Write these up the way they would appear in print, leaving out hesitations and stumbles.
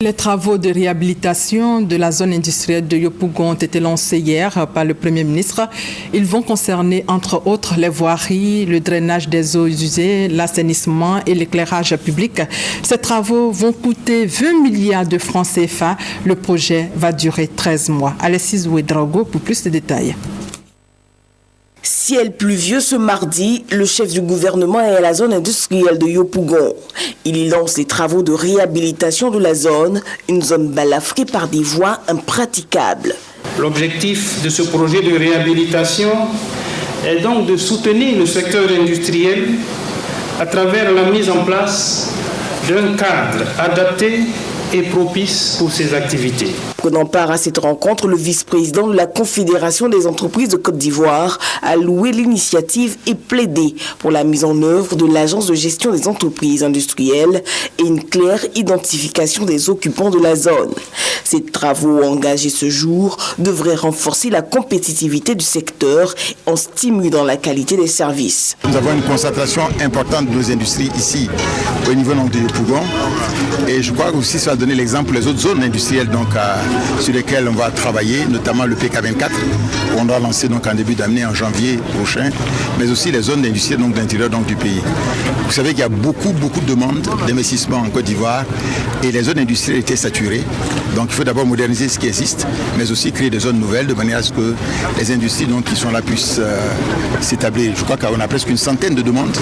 Les travaux de réhabilitation de la zone industrielle de Yopougon ont été lancés hier par le Premier ministre. Ils vont concerner entre autres les voiries, le drainage des eaux usées, l'assainissement et l'éclairage public. Ces travaux vont coûter 20 milliards de francs CFA. Le projet va durer 13 mois. Alexis Ouedraogo pour plus de détails. Ciel pluvieux ce mardi, le chef du gouvernement est à la zone industrielle de Yopougon. Il y lance les travaux de réhabilitation de la zone, une zone balafrée par des voies impraticables. L'objectif de ce projet de réhabilitation est donc de soutenir le secteur industriel à travers la mise en place d'un cadre adapté et propice pour ses activités. Prenant part à cette rencontre, le vice-président de la Confédération des entreprises de Côte d'Ivoire a loué l'initiative et plaidé pour la mise en œuvre de l'Agence de gestion des entreprises industrielles et une claire identification des occupants de la zone. Ces travaux engagés ce jour devraient renforcer la compétitivité du secteur en stimulant la qualité des services. Nous avons une concentration importante de nos industries ici au niveau de Yopougon et je crois aussi ça va donner l'exemple pour les autres zones industrielles sur lesquelles on va travailler, notamment le PK24 qu'on doit lancer en début d'année en janvier prochain, mais aussi les zones d'industrie d'intérieur du pays. Vous savez qu'il y a beaucoup de demandes d'investissement en Côte d'Ivoire et les zones industrielles étaient saturées. Donc il faut d'abord moderniser ce qui existe, mais aussi créer des zones nouvelles de manière à ce que les industries qui sont là puissent s'établir. Je crois qu'on a presque une centaine de demandes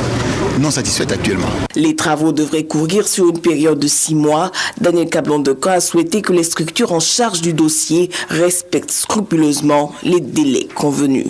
non satisfaites actuellement. Les travaux devraient courir sur une période de 6 mois. Daniel Cablon-Decamp a souhaité que les structures en charge du dossier respectent scrupuleusement les délais convenus.